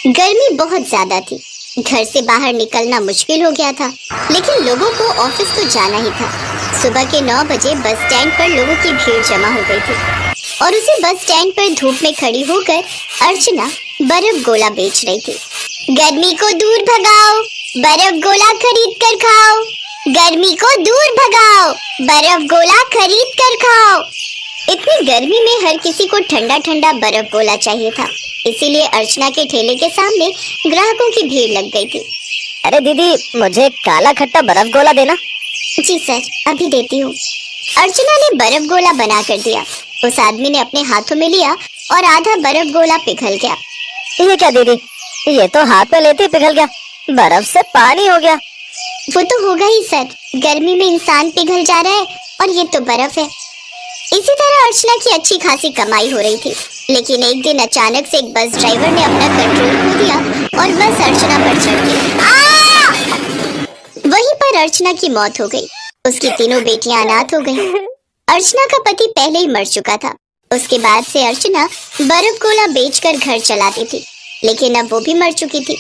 गर्मी बहुत ज्यादा थी। घर से बाहर निकलना मुश्किल हो गया था, लेकिन लोगों को ऑफिस तो जाना ही था। सुबह के 9 बजे बस स्टैंड पर लोगों की भीड़ जमा हो गई थी और उसी बस स्टैंड पर धूप में खड़ी होकर अर्चना बर्फ गोला बेच रही थी। गर्मी को दूर भगाओ, बर्फ गोला खरीद कर खाओ। गर्मी को दूर भगाओ, बर्फ गोला खरीद कर खाओ। इतनी गर्मी में हर किसी को ठंडा ठंडा बर्फ गोला चाहिए था, इसीलिए अर्चना के ठेले के सामने ग्राहकों की भीड़ लग गई थी। अरे दीदी, मुझे काला खट्टा बर्फ गोला देना। जी सर, अभी देती हूँ। अर्चना ने बर्फ गोला बना कर दिया। उस आदमी ने अपने हाथों में लिया और आधा बर्फ गोला पिघल गया। ये क्या दीदी, ये तो हाथ में लेते ही पिघल गया, बर्फ से पानी हो गया। वो तो होगा ही सर, गर्मी में इंसान पिघल जा रहा है और ये तो बर्फ है। इसी तरह अर्चना की अच्छी खासी कमाई हो रही थी, लेकिन एक दिन अचानक से एक बस ड्राइवर ने अपना कंट्रोल खो दिया और बस अर्चना पर चढ़ गई। वहीं पर अर्चना की मौत हो गई। उसकी तीनों बेटियां अनाथ हो गईं। अर्चना का पति पहले ही मर चुका था। उसके बाद से अर्चना बर्फ गोला बेचकर घर चलाती थी, लेकिन अब वो भी मर चुकी थी।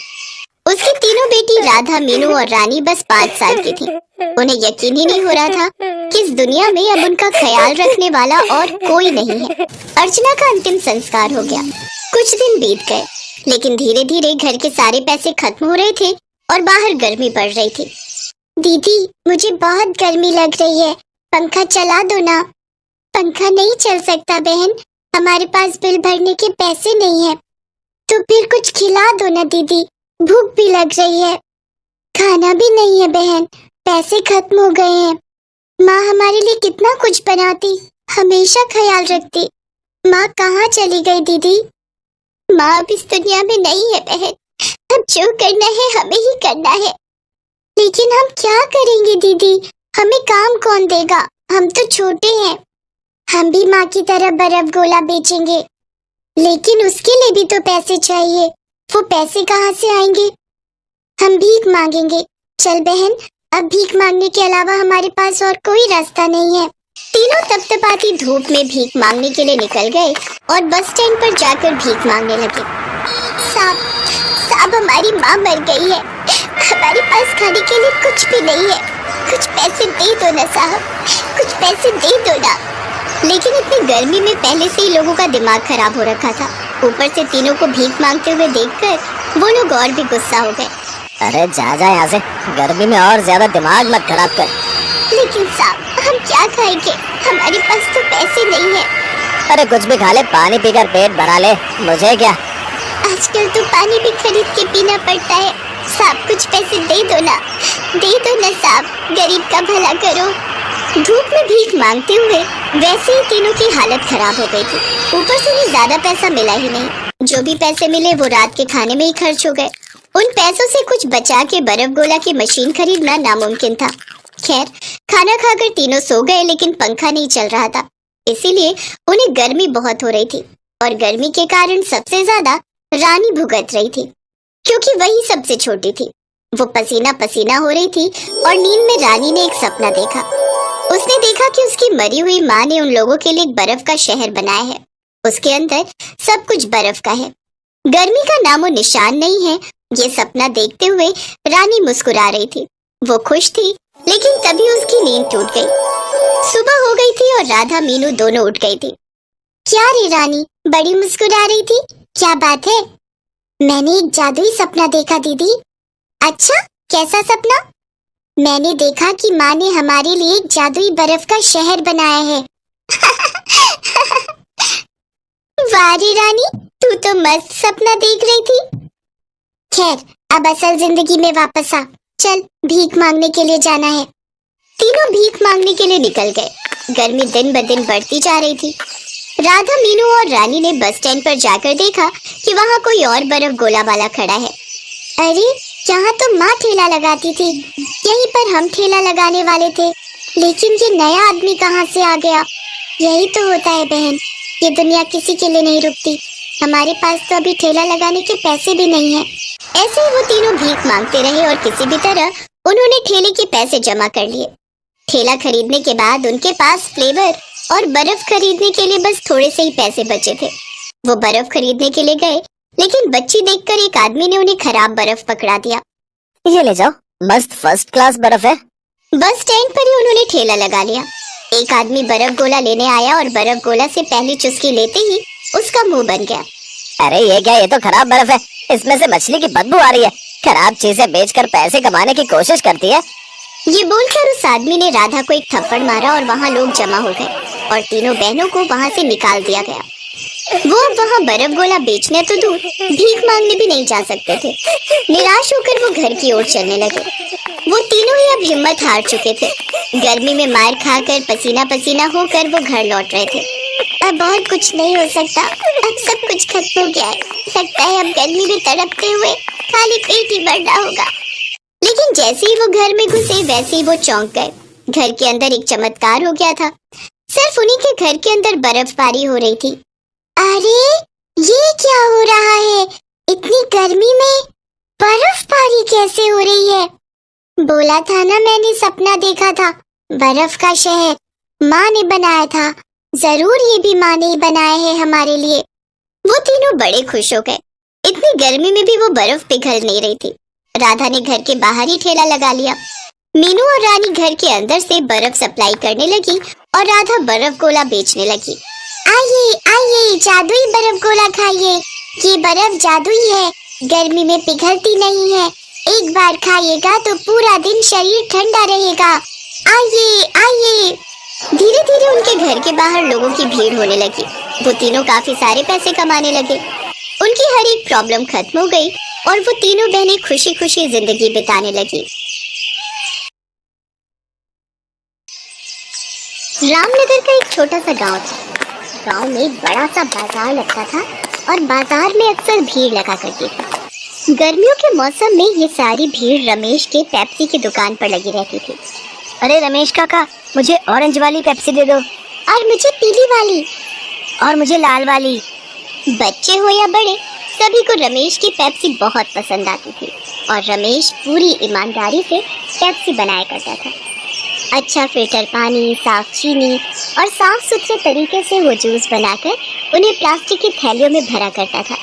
उसकी तीनों बेटी राधा, मीनू और रानी बस 5 साल की थी। उन्हें यकीन ही नहीं हो रहा था कि इस दुनिया में अब उनका ख्याल रखने वाला और कोई नहीं है। अर्चना का अंतिम संस्कार हो गया। कुछ दिन बीत गए, लेकिन धीरे धीरे घर के सारे पैसे खत्म हो रहे थे और बाहर गर्मी बढ़ रही थी। दीदी, मुझे बहुत गर्मी लग रही है, पंखा चला दो ना। पंखा नहीं चल सकता बहन, हमारे पास बिल भरने के पैसे नहीं है। तो फिर कुछ खिला दो ना दीदी, भूख भी लग रही है। खाना भी नहीं है बहन, पैसे खत्म हो गए हैं। माँ हमारे लिए कितना कुछ बनाती, हमेशा ख्याल रखती। माँ कहाँ चली गई दीदी? माँ अब इस दुनिया में नहीं है बहन, अब जो करना है हमें ही करना है। लेकिन हम क्या करेंगे दीदी, हमें काम कौन देगा? हम तो छोटे हैं। हम भी माँ की तरह बर्फ गोला बेचेंगे, लेकिन उसके लिए भी तो पैसे चाहिए। वो पैसे कहाँ से आएंगे? हम भीख मांगेंगे। चल बहन, अब भीख मांगने के अलावा हमारे पास और कोई रास्ता नहीं है। तीनों तपतपाती धूप में भीख मांगने के लिए निकल गए और बस स्टैंड पर जाकर भीख मांगने लगे। साहब, साहब हमारी माँ मर गई है, हमारे पास खाने के लिए कुछ भी नहीं है। कुछ पैसे दे दो ना साहब, कुछ पैसे दे दो ना। लेकिन इतनी गर्मी में पहले से ही लोगों का दिमाग खराब हो रखा था। ऊपर से तीनों को भीख मांगते हुए देखकर वो लोग और भी गुस्सा हो गए। अरे जा यहाँ से, गर्मी में और ज्यादा दिमाग मत खराब कर। लेकिन साहब, हम क्या खाएंगे? हमारे पास तो पैसे नहीं है। अरे कुछ भी खा ले, पानी पीकर पेट भरा ले, मुझे क्या। आजकल तो पानी भी खरीद के पीना पड़ता है। साहब कुछ पैसे दे दो ना, दे दो ना साहब, गरीब का भला करो। धूप में भीख मांगते हुए वैसे ही तीनों की हालत खराब हो गई थी। ऊपर से उन्हें ज्यादा पैसा मिला ही नहीं। जो भी पैसे मिले वो रात के खाने में ही खर्च हो गए। उन पैसों से कुछ बचा के बर्फ गोला की मशीन खरीदना नामुमकिन था। खैर, खाना खाकर तीनों सो गए, लेकिन पंखा नहीं चल रहा था, इसीलिए उन्हें गर्मी बहुत हो रही थी। और गर्मी के कारण सबसे ज्यादा रानी भुगत रही थी, क्योंकि वही सबसे छोटी थी। वो पसीना पसीना हो रही थी और नींद में रानी ने एक सपना देखा। उसने देखा कि उसकी मरी हुई माँ ने उन लोगों के लिए एक बर्फ का शहर बनाया है। उसके अंदर सब कुछ बर्फ का है, गर्मी का नामो निशान नहीं है। ये सपना देखते हुए रानी मुस्कुरा रही थी। वो खुश थी, लेकिन तभी उसकी नींद टूट गई। सुबह हो गई थी और राधा, मीनू दोनों उठ गई थी। क्या रे रानी, बड़ी मुस्कुरा रही थी, क्या बात है? मैंने एक जादुई सपना देखा दीदी। अच्छा, कैसा सपना? मैंने देखा कि माँ ने हमारे लिए एक जादुई बर्फ का शहर बनाया है। वाह रे रानी, तू तो मस्त सपना देख रही थी। खैर, अब असल जिंदगी में वापस आ। चल, भीख मांगने के लिए जाना है। तीनों भीख मांगने के लिए निकल गए। गर्मी दिन ब दिन बढ़ती जा रही थी। राधा, मीनू और रानी ने बस स्टैंड पर जाकर देखा कि वहाँ कोई और बर्फ गोला वाला खड़ा है। अरे, यहाँ तो माँ ठेला लगाती थी, यहीं पर हम ठेला लगाने वाले थे, लेकिन ये नया आदमी कहाँ से आ गया? यही तो होता है बहन, ये दुनिया किसी के लिए नहीं रुकती। हमारे पास तो अभी ठेला लगाने के पैसे भी नहीं है। ऐसे ही वो तीनों भीख मांगते रहे और किसी भी तरह उन्होंने ठेले के पैसे जमा कर लिए। ठेला खरीदने के बाद उनके पास फ्लेवर और बर्फ खरीदने के लिए बस थोड़े से ही पैसे बचे थे। वो बर्फ खरीदने के लिए गए, लेकिन बच्ची देखकर एक आदमी ने उन्हें खराब बर्फ पकड़ा दिया। ये ले जाओ, मस्त फर्स्ट क्लास बर्फ है। बस स्टैंड पर ही उन्होंने ठेला लगा लिया। एक आदमी बर्फ गोला लेने आया और बर्फ गोला से पहली चुस्की लेते ही उसका मुंह बन गया। अरे ये क्या, ये तो खराब बर्फ है, इसमें से मछली की बदबू आ रही है। खराब चीजें बेचकर पैसे कमाने की कोशिश करती है। ये बोलकर उस आदमी ने राधा को एक थप्पड़ मारा और वहाँ लोग जमा हो गए और तीनों बहनों को वहाँ से निकाल दिया गया। वो अब वहाँ बर्फ गोला बेचने तो दूर, भीख मांगने भी नहीं जा सकते थे। निराश होकर वो घर की ओर चलने लगे। वो तीनों ही अब हिम्मत हार चुके थे। गर्मी में मार खाकर पसीना पसीना होकर वो घर लौट रहे थे। अब बहुत कुछ नहीं हो सकता, अब सब कुछ खत्म हो गया है। लगता है अब गर्मी में तड़पते हुए खाली पेट ही बढ़ना होगा। लेकिन जैसे ही वो घर में घुसे वैसे ही वो चौंक गए। घर के अंदर एक चमत्कार हो गया था। सिर्फ उन्हीं के घर के अंदर बर्फबारी हो रही थी। अरे ये क्या हो रहा है? इतनी गर्मी में बर्फबारी कैसे हो रही है? बोला था ना मैंने, सपना देखा था बर्फ का शहर माँ ने बनाया था। जरूर ये भी माँ ने ही बनाया है हमारे लिए। वो तीनों बड़े खुश हो गए। इतनी गर्मी में भी वो बर्फ पिघल नहीं रही थी। राधा ने घर के बाहर ही ठेला लगा लिया। मीनू और रानी घर के अंदर से बर्फ सप्लाई करने लगी और राधा बर्फ गोला बेचने लगी। आइए आइए, जादुई बर्फ गोला खाइए। ये बर्फ जादुई है, गर्मी में पिघलती नहीं है। एक बार खाइएगा तो पूरा दिन शरीर ठंडा रहेगा। आइए आइए। धीरे धीरे उनके घर के बाहर लोगों की भीड़ होने लगी। वो तीनों काफी सारे पैसे कमाने लगे। उनकी हर एक प्रॉब्लम खत्म हो गई और वो तीनों बहनें खुशी खुशी जिंदगी बिताने लगी। रामनगर का एक छोटा सा गांव था। गांव में एक बड़ा सा बाजार लगता था और बाजार में अक्सर भीड़ लगा करती थी। गर्मियों के मौसम में ये सारी भीड़ रमेश के पेप्सी की दुकान पर लगी रहती थी। अरे रमेश काका, मुझे ऑरेंज वाली पेप्सी दे दो। और मुझे पीली वाली। और मुझे लाल वाली। बच्चे हो या बड़े, सभी को रमेश की पेप्सी बहुत पसंद आती थी और रमेश पूरी ईमानदारी से पेप्सी बनाया करता था। अच्छा फिल्टर पानी, साफ चीनी और साफ सुथरे तरीके से वो जूस बनाकर उन्हें प्लास्टिक की थैलियों में भरा करता था।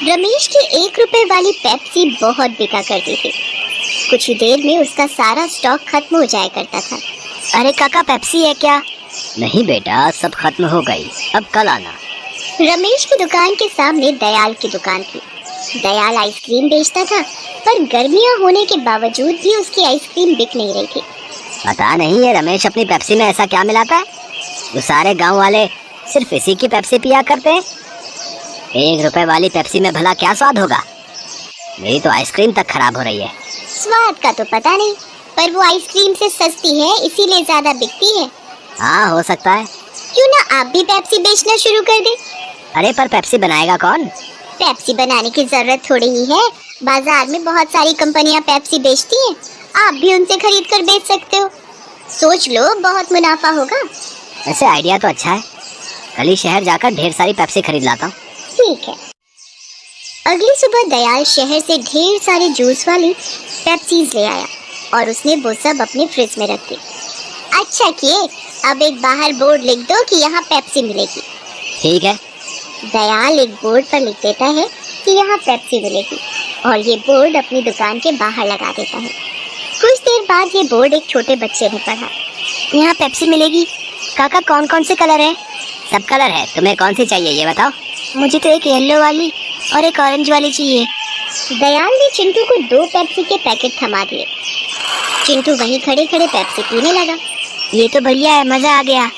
रमेश की 1 रुपए वाली पेप्सी बहुत बिका करती थी। कुछ ही देर में उसका सारा स्टॉक खत्म हो जाया करता था। अरे काका, पेप्सी है क्या? नहीं बेटा, सब खत्म हो गई, अब कल आना। रमेश की दुकान के सामने दयाल की दुकान थी। दयाल आइसक्रीम बेचता था, पर गर्मियां होने के बावजूद भी उसकी आइसक्रीम बिक नहीं रही थी। पता नहीं ये रमेश अपनी पेप्सी में ऐसा क्या मिलाता है, वो सारे गांव वाले सिर्फ इसी की पेप्सी पिया करते हैं। 1 रुपए वाली पेप्सी में भला क्या स्वाद होगा? मेरी तो आइसक्रीम तक खराब हो रही है। स्वाद का तो पता नहीं, पर वो आइसक्रीम से सस्ती है इसीलिए ज्यादा बिकती है। हाँ, हो सकता है। क्यों ना आप भी पेप्सी बेचना शुरू कर दें? अरे पर पेप्सी बनाएगा कौन? पेप्सी बनाने की जरूरत थोड़ी ही है। बाजार में बहुत सारी कंपनियां पेप्सी बेचती हैं। आप भी उनसे खरीद कर बेच सकते हो। सोच लो, बहुत मुनाफा होगा। वैसे आइडिया तो अच्छा है, कल ही शहर जाकर ढेर सारी पेप्सी खरीद लाता हूँ। ठीक है। अगली सुबह दयाल शहर से ढेर सारे जूस वाली पेप्सीज ले आया और उसने वो सब अपने फ्रिज में रख दी। अच्छा किए, अब एक बाहर बोर्ड लिख दो कि यहाँ पेप्सी मिलेगी। ठीक है। दयाल एक बोर्ड पर लिख देता है कि यहाँ पेप्सी मिलेगी और ये बोर्ड अपनी दुकान के बाहर लगा देता है। कुछ देर बाद ये बोर्ड एक छोटे बच्चे ने पढ़ा। यहाँ पेप्सी मिलेगी। काका, कौन कौन से कलर है? सब कलर है, तुम्हें कौन सी चाहिए ये बताओ। मुझे तो एक येलो वाली और एक ऑरेंज वाली चाहिए। दयाल ने चिंटू को 2 पेप्सी के पैकेट थमा दिए। चिंटू वहीं खड़े खड़े पेप्सी पीने लगा। ये तो बढ़िया है, मजा आ गया।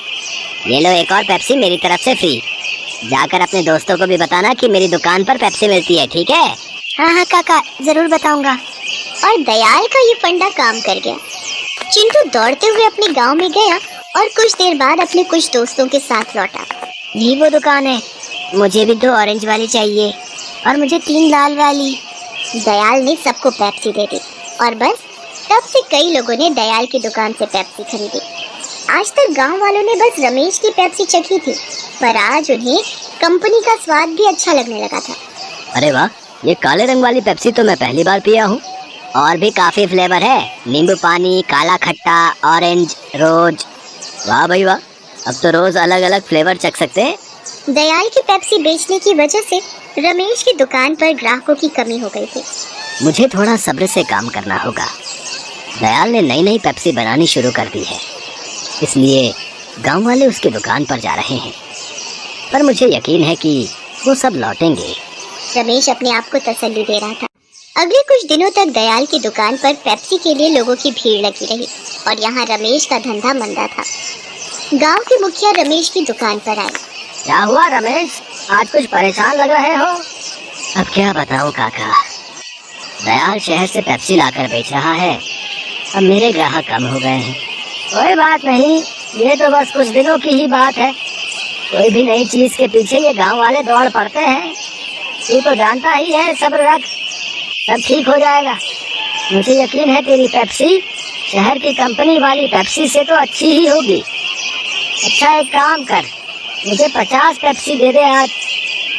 ये लो एक और पेप्सी मेरी तरफ से फ्री। जाकर अपने दोस्तों को भी बताना कि मेरी दुकान पर पेप्सी मिलती है, ठीक है? हाँ हाँ काका, जरूर बताऊंगा। और दयाल का ये फंडा काम कर गया। चिंटू दौड़ते हुए अपने गांव में गया और कुछ देर बाद अपने कुछ दोस्तों के साथ लौटा। ये वो दुकान है, मुझे भी 2 ऑरेंज वाली चाहिए और मुझे 3 लाल वाली। दयाल ने सबको पेप्सी दे दी और बस तब से कई लोगों ने दयाल की दुकान से पेप्सी खरीदी। आज तक गांव वालों ने बस रमेश की पेप्सी चखी थी, पर आज उन्हें कंपनी का स्वाद भी अच्छा लगने लगा था। अरे वाह, ये काले रंग वाली पेप्सी तो मैं पहली बार पिया हूँ। और भी काफी फ्लेवर है, नींबू पानी, काला खट्टा, ऑरेंज, रोज। वाह भाई वाह, अब तो रोज अलग अलग फ्लेवर चख सकते हैं। दयाल की पेप्सी बेचने की वजह से रमेश की दुकान पर ग्राहकों की कमी हो गई थी। मुझे थोड़ा सब्र से काम करना होगा। दयाल ने नई नई पेप्सी बनानी शुरू कर दी है, इसलिए गांव वाले उसकी दुकान पर जा रहे हैं। पर मुझे यकीन है कि वो सब लौटेंगे। रमेश अपने आप को तसल्ली दे रहा था। अगले कुछ दिनों तक दयाल की दुकान पर पेप्सी के लिए लोगों की भीड़ लगी रही और यहाँ रमेश का धंधा मंदा था। गांव के मुखिया रमेश की दुकान पर आए। क्या हुआ रमेश, आज कुछ परेशान लग रहे हो? अब क्या बताऊं काका, दयाल शहर से पेप्सी लाकर बेच रहा है। अब मेरे ग्राहक कम हो गए हैं। कोई बात नहीं, ये तो बस कुछ दिनों की ही बात है। कोई भी नई चीज के पीछे ये गांव वाले दौड़ पड़ते हैं। तू तो जानता ही है, सब्र रख, सब ठीक हो जाएगा। मुझे यकीन है तेरी पेप्सी शहर की कंपनी वाली पेप्सी से तो अच्छी ही होगी। अच्छा एक काम कर, मुझे 50 पेप्सी दे दे आज।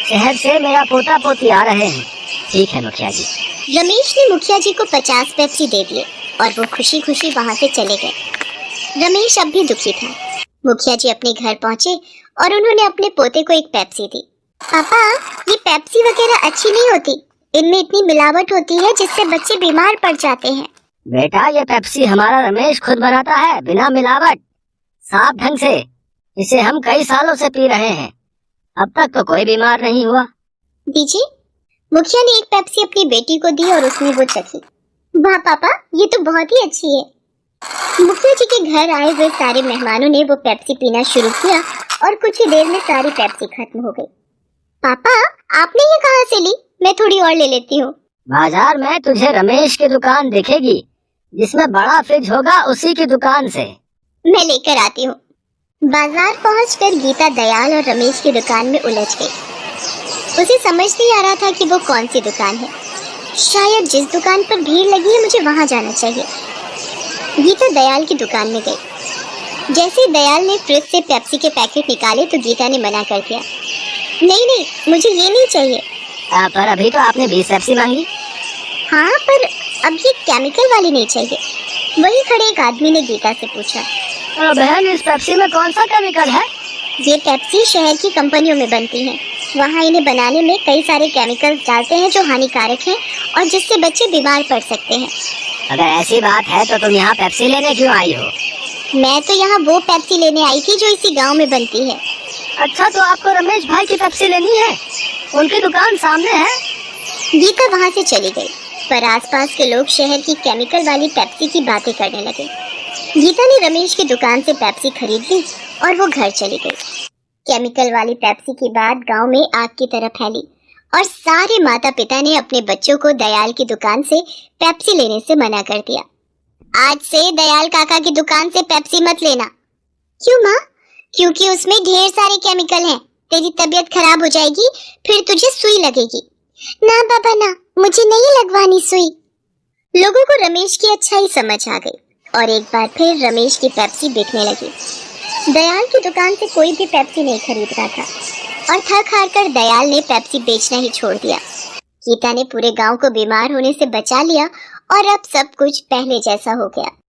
शहर से मेरा पोता पोती आ रहे हैं। ठीक है मुखिया जी। रमेश ने मुखिया जी को 50 पेप्सी दे दिए और वो खुशी खुशी वहाँ से चले गए। रमेश अब भी दुखी था। मुखिया जी अपने घर पहुँचे और उन्होंने अपने पोते को एक पेप्सी दी। पापा, ये पेप्सी वगैरह अच्छी नहीं होती, इनमें इतनी मिलावट होती है जिससे बच्चे बीमार पड़ जाते हैं। बेटा ये पेप्सी हमारा रमेश खुद बनाता है, बिना मिलावट, साफ ढंग से। इसे हम कई सालों से पी रहे हैं, अब तक तो कोई बीमार नहीं हुआ। दीजिए। मुखिया ने एक पेप्सी अपनी बेटी को दी और उसने वो चखी। वाह पापा, ये तो बहुत ही अच्छी है। मुखिया जी के घर आए हुए सारे मेहमानों ने वो पेप्सी पीना शुरू किया और कुछ ही देर में सारी पेप्सी खत्म हो गई। पापा, आपने ये कहाँ से ली? मैं थोड़ी और ले लेती हूँ। बाजार में तुझे रमेश की दुकान दिखेगी, जिसमें बड़ा फ्रिज होगा, उसी की दुकान से। मैं लेकर आती हूँ। बाजार पहुंचकर गीता दयाल और रमेश की दुकान में उलझ गई। उसे समझ नहीं आ रहा था कि वो कौन सी दुकान है। शायद जिस दुकान पर भीड़ लगी है मुझे वहां जाना चाहिए। गीता दयाल की दुकान में गई। जैसे ही दयाल ने फ्रिज से पेप्सी के पैकेट निकाले तो गीता ने मना कर दिया। नहीं नहीं, मुझे ये नहीं चाहिए। पर अभी तो आपने 20 पेप्सी मांगी। हाँ, पर अब ये केमिकल वाली नहीं चाहिए। वहीं खड़े एक आदमी ने गीता से पूछा, बहन इस पेप्सी में कौन सा केमिकल है? ये पेप्सी शहर की कंपनियों में बनती है। वहाँ इन्हें बनाने में कई सारे केमिकल्स डालते हैं जो हानिकारक हैं और जिससे बच्चे बीमार पड़ सकते हैं। अगर ऐसी बात है तो तुम यहाँ पेप्सी लेने क्यों आई हो? मैं तो यहाँ वो पेप्सी लेने आई थी जो इसी गांव में बनती है। अच्छा, तो आपको रमेश भाई की पेप्सी लेनी है? उनकी दुकान सामने है। गीता वहाँ से चली गई, पर आसपास के लोग शहर की केमिकल वाली पेप्सी की बातें करने लगे। गीता ने रमेश की दुकान से पेप्सी खरीद ली और वो घर चली गई। केमिकल वाली पेप्सी की बात गांव में आग की तरह फैली और सारे माता पिता ने अपने बच्चों को दयाल की दुकान से पेप्सी लेने से मना कर दिया। आज से दयाल काका की दुकान से पेप्सी मत लेना। क्यों माँ? क्योंकि उसमें ढेर सारे केमिकल हैं। तेरी तबीयत खराब हो जाएगी, फिर तुझे सुई लगेगी। ना बाबा ना, मुझे नहीं लगवानी सुई। लोगों को रमेश की अच्छाई समझ आ गई और एक बार फिर रमेश की पेप्सी बिकने लगी। दयाल की दुकान से कोई भी पेप्सी नहीं खरीद रहा था और थक हार कर दयाल ने पेप्सी बेचना ही छोड़ दिया। गीता ने पूरे गांव को बीमार होने से बचा लिया और अब सब कुछ पहले जैसा हो गया।